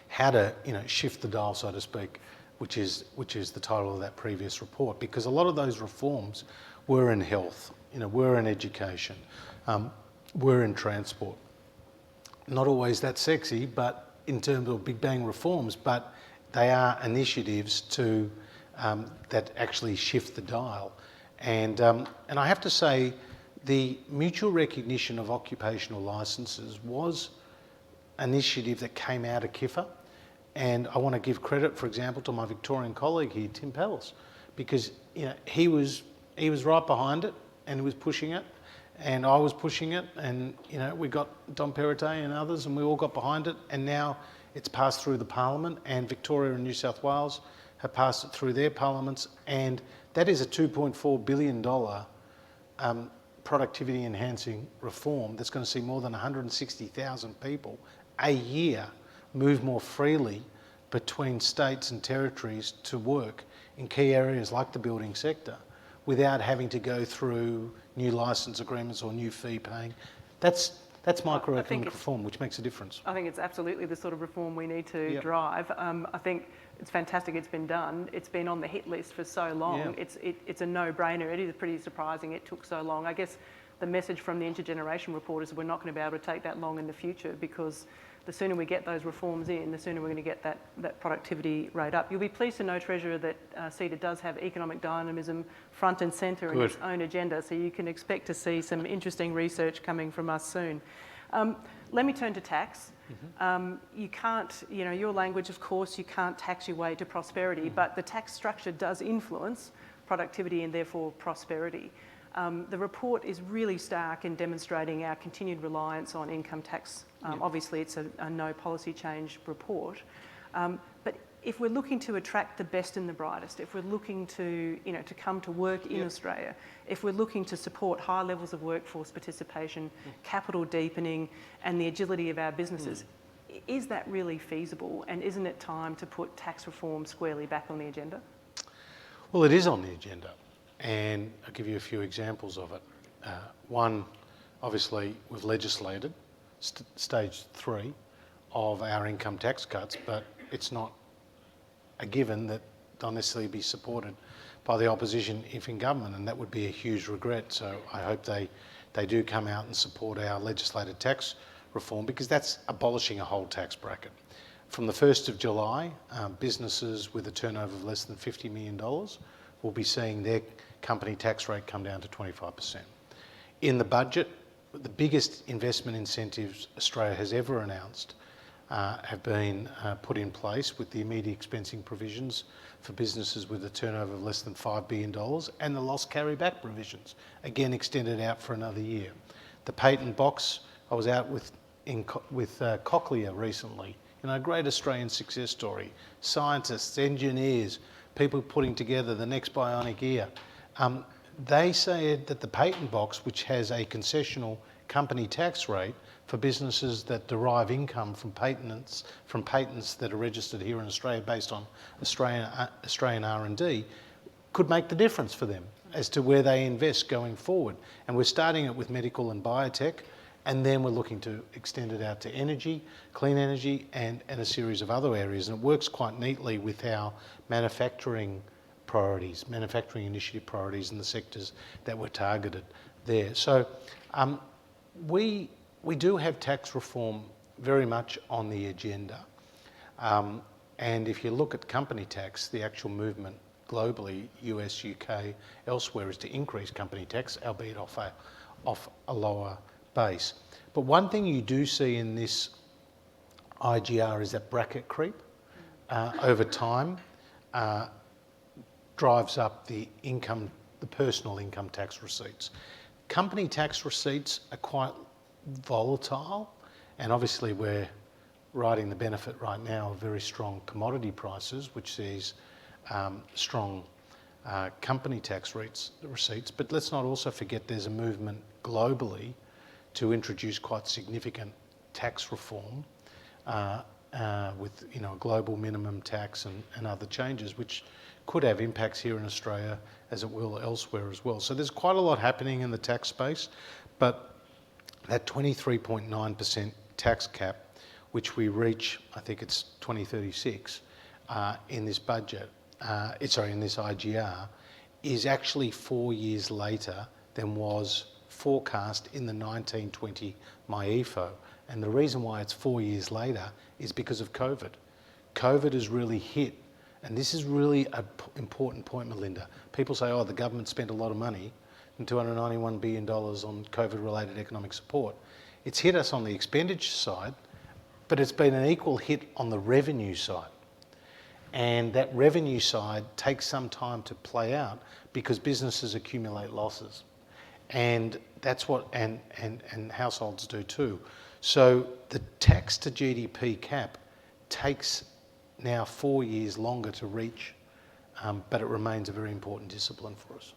how to shift the dial, so to speak, which is the title of that previous report, because a lot of those reforms were in health, were in education, were in transport. Not always that sexy, but in terms of big bang reforms, but they are initiatives to that actually shift the dial. And I have to say, the mutual recognition of occupational licences was an initiative that came out of KIFA. And I want to give credit, for example, to my Victorian colleague here, Tim Pells, because he was right behind it and he was pushing it, and I was pushing it, and we got Don Perrottet and others, and we all got behind it, and now it's passed through the Parliament, and Victoria and New South Wales have passed it through their parliaments, and that is a $2.4 billion productivity enhancing reform that's going to see more than 160,000 people a year move more freely between states and territories to work in key areas like the building sector without having to go through new licence agreements or new fee paying. That's That's I think microeconomic it's- reform, which makes a difference. I think it's absolutely the sort of reform we need to Yep. drive. I think it's fantastic it's been done. It's been on the hit list for so long. Yeah. It's a no-brainer. It is pretty surprising it took so long. I guess the message from the Intergenerational Report is we're not going to be able to take that long in the future, because the sooner we get those reforms in, the sooner we're going to get that productivity rate up. You'll be pleased to know, Treasurer, that CEDA does have economic dynamism front and centre in its own agenda, so you can expect to see some interesting research coming from us soon. Let me turn to tax. You can't, your language, of course, you can't tax your way to prosperity, but the tax structure does influence productivity and therefore prosperity. The report is really stark in demonstrating our continued reliance on income tax. Obviously, it's a no policy change report. But if we're looking to attract the best and the brightest, if we're looking to, to come to work in Australia, if we're looking to support high levels of workforce participation, capital deepening, and the agility of our businesses, is that really feasible? And isn't it time to put tax reform squarely back on the agenda? Well, it is on the agenda, and I'll give you a few examples of it. One, obviously, we've legislated stage 3 of our income tax cuts, but it's not a given that they'll necessarily be supported by the opposition if in government, and that would be a huge regret. So I hope they do come out and support our legislated tax reform, because that's abolishing a whole tax bracket. From the 1st of July, businesses with a turnover of less than $50 million will be seeing their company tax rate come down to 25%. In the budget, the biggest investment incentives Australia has ever announced have been put in place with the immediate expensing provisions for businesses with a turnover of less than $5 billion, and the loss carryback provisions, again extended out for another year. The patent box, I was out with Cochlear recently, a great Australian success story. Scientists, engineers, people putting together the next bionic ear. They said that the patent box, which has a concessional company tax rate for businesses that derive income from patents that are registered here in Australia based on Australian R&D, could make the difference for them as to where they invest going forward. And we're starting it with medical and biotech, and then we're looking to extend it out to energy, clean energy, and a series of other areas. And it works quite neatly with our manufacturing initiative priorities in the sectors that were targeted there. So we do have tax reform very much on the agenda. And if you look at company tax, the actual movement globally, US, UK, elsewhere, is to increase company tax, albeit off a lower base. But one thing you do see in this IGR is that bracket creep over time drives up the personal income tax receipts. Company tax receipts are quite volatile, and obviously we're riding the benefit right now of very strong commodity prices, which sees strong company tax receipts. But let's not also forget there's a movement globally to introduce quite significant tax reform with a global minimum tax and other changes, which could have impacts here in Australia as it will elsewhere as well. So there's quite a lot happening in the tax space, but that 23.9% tax cap, which we reach, I think it's 2036, in this budget, in this IGR, is actually 4 years later than was forecast in the 1920 MyEFO. And the reason why it's 4 years later is because of COVID. COVID has really hit, and this is really an important point, Melinda. People say, the government spent a lot of money, and $291 billion on COVID-related economic support. It's hit us on the expenditure side, but it's been an equal hit on the revenue side. And that revenue side takes some time to play out because businesses accumulate losses. And that's what, and households do too. So the tax to GDP cap takes now 4 years longer to reach, but it remains a very important discipline for us.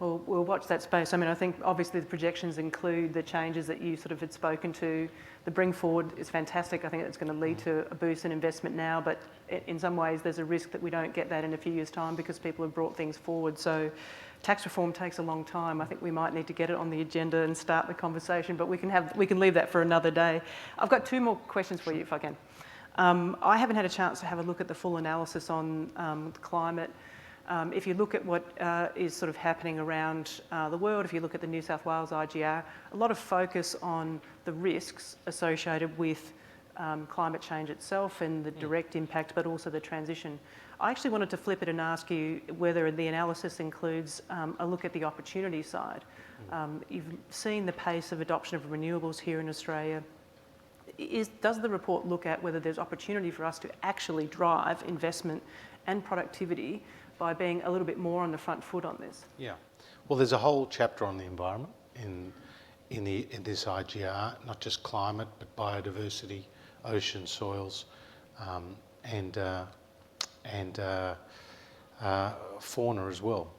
Well, we'll watch that space. I mean, I think obviously the projections include the changes that you sort of had spoken to. The bring forward is fantastic. I think it's going to lead to a boost in investment now, but in some ways there's a risk that we don't get that in a few years' time because people have brought things forward. So tax reform takes a long time. I think we might need to get it on the agenda and start the conversation, but we can leave that for another day. I've got two more questions for you, if I can. I haven't had a chance to have a look at the full analysis on the climate. If you look at what is sort of happening around the world, if you look at the New South Wales IGR, a lot of focus on the risks associated with climate change itself and the direct impact, but also the transition. I actually wanted to flip it and ask you whether the analysis includes a look at the opportunity side. You've seen the pace of adoption of renewables here in Australia. Does the report look at whether there's opportunity for us to actually drive investment and productivity by being a little bit more on the front foot on this? Yeah. Well, there's a whole chapter on the environment in this IGR, not just climate, but biodiversity, ocean, soils, and fauna as well,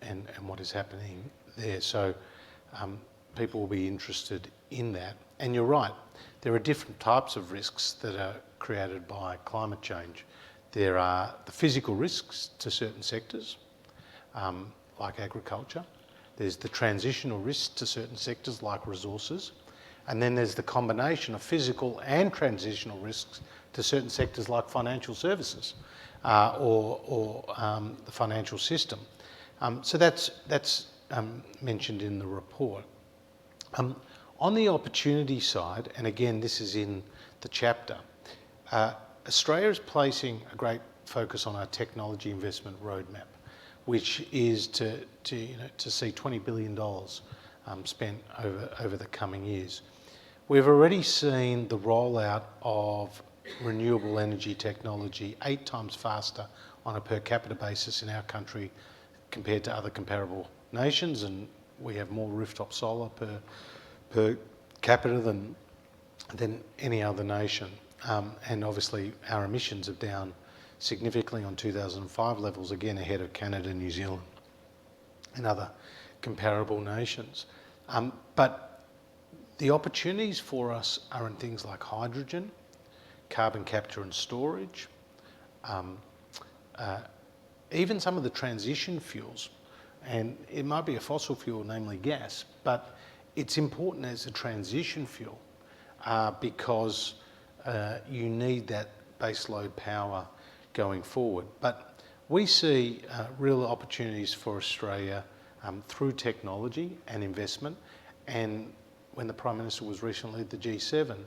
and what is happening there. So people will be interested in that. And you're right, there are different types of risks that are created by climate change. There are the physical risks to certain sectors, like agriculture. There's the transitional risks to certain sectors, like resources. And then there's the combination of physical and transitional risks to certain sectors, like financial services or the financial system. So that's mentioned in the report. On the opportunity side, and again, this is in the chapter, Australia is placing a great focus on our technology investment roadmap, which is to see $20 billion spent over the coming years. We've already seen the rollout of renewable energy technology 8 times faster on a per capita basis in our country compared to other comparable nations, and we have more rooftop solar per capita than any other nation. And obviously our emissions are down significantly on 2005 levels, again ahead of Canada, New Zealand and other comparable nations. But the opportunities for us are in things like hydrogen, carbon capture and storage, even some of the transition fuels. And it might be a fossil fuel, namely gas, but it's important as a transition fuel because you need that baseload power going forward. But we see real opportunities for Australia through technology and investment. And when the Prime Minister was recently at the G7,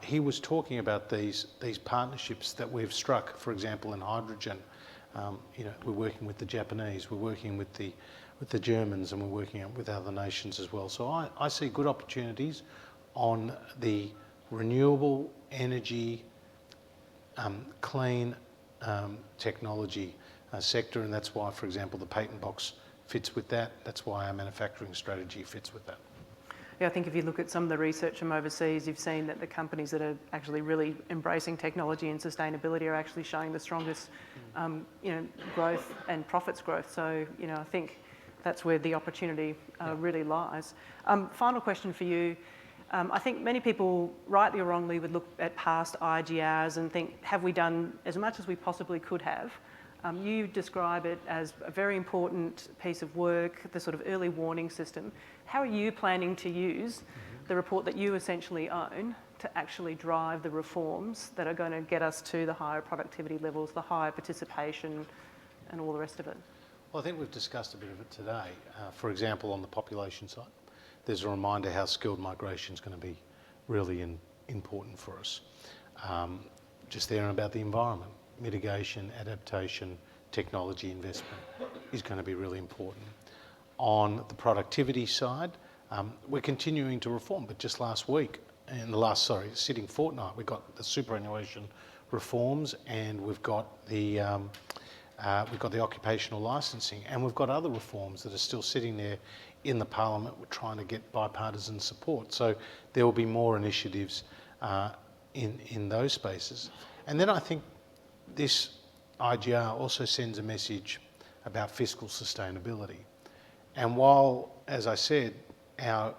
he was talking about these partnerships that we've struck, for example, in hydrogen. We're working with the Japanese, we're working with the Germans, and we're working with other nations as well. So I see good opportunities on the renewable energy, clean technology sector, and that's why, for example, the patent box fits with that. That's why our manufacturing strategy fits with that. Yeah, I think if you look at some of the research from overseas, you've seen that the companies that are actually really embracing technology and sustainability are actually showing the strongest, growth and profits growth. So, I think that's where the opportunity really lies. Final question for you. I think many people, rightly or wrongly, would look at past IGRs and think, have we done as much as we possibly could have? You describe it as a very important piece of work, the sort of early warning system. How are you planning to use the report that you essentially own to actually drive the reforms that are going to get us to the higher productivity levels, the higher participation, and all the rest of it? Well, I think we've discussed a bit of it today. For example, on the population side, there's a reminder how skilled migration is going to be really important for us. Just there and about the environment. Mitigation, adaptation, technology investment is going to be really important. On the productivity side, we're continuing to reform, but just last week, in the last sitting fortnight, we got the superannuation reforms, and we've got the occupational licensing, and we've got other reforms that are still sitting there in the Parliament. We're trying to get bipartisan support, so there will be more initiatives in those spaces. And then I think this IGR also sends a message about fiscal sustainability. And while, as I said, our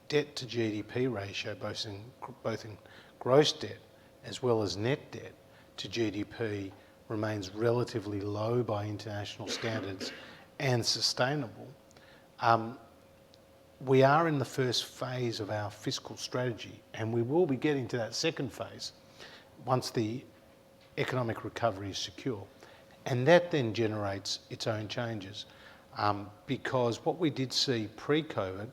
debt to GDP ratio, both in gross debt as well as net debt to GDP, remains relatively low by international standards and sustainable, we are in the first phase of our fiscal strategy, and we will be getting to that second phase once the economic recovery is secure. And that then generates its own changes, because what we did see pre-COVID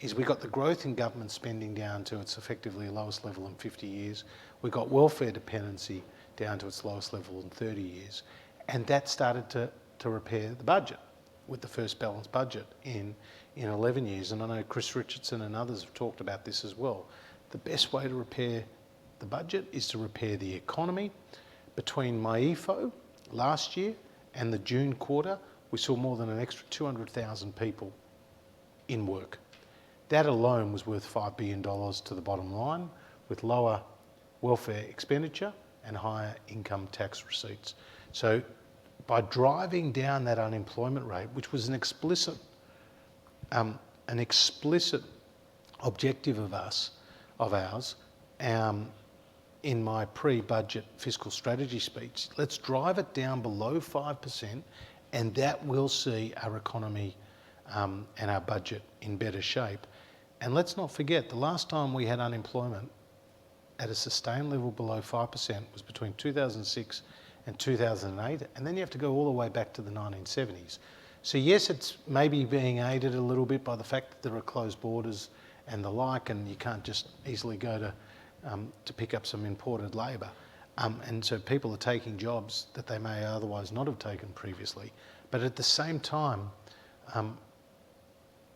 is we got the growth in government spending down to its effectively lowest level in 50 years. We got welfare dependency down to its lowest level in 30 years. And that started to repair the budget with the first balanced budget in 11 years. And I know Chris Richardson and others have talked about this as well. The best way to repair the budget is to repair the economy. Between MyEFO last year and the June quarter, we saw more than an extra 200,000 people in work. That alone was worth $5 billion to the bottom line, with lower welfare expenditure and higher income tax receipts. So by driving down that unemployment rate, which was an explicit objective of ours, in my pre-budget fiscal strategy speech, let's drive it down below 5%, and that will see our economy and our budget in better shape. And let's not forget, the last time we had unemployment at a sustained level below 5% was between 2006 and 2008, and then you have to go all the way back to the 1970s. So yes, it's maybe being aided a little bit by the fact that there are closed borders and the like, and you can't just easily go to pick up some imported labour. And so people are taking jobs that they may otherwise not have taken previously. But at the same time,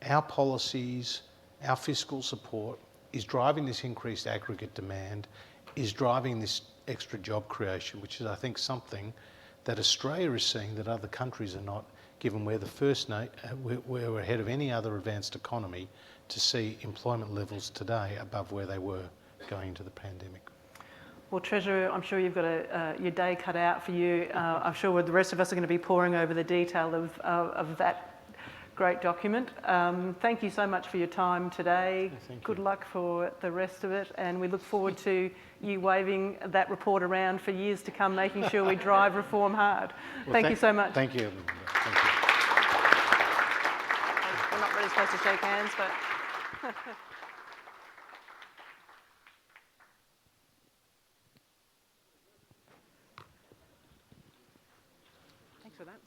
our policies, our fiscal support is driving this increased aggregate demand, is driving this extra job creation, which is, I think, something that Australia is seeing that other countries are not, given we're we're ahead of any other advanced economy to see employment levels today above where they were going into the pandemic. Well, Treasurer, I'm sure you've got your day cut out for you. I'm sure the rest of us are going to be poring over the detail of that great document. Thank you so much for your time today. Thank you. Good luck for the rest of it, and we look forward to you waving that report around for years to come, making sure we drive reform hard. Well, thank you so much. Thank you. Thank you. We're not really supposed to shake hands, but... Thanks for that.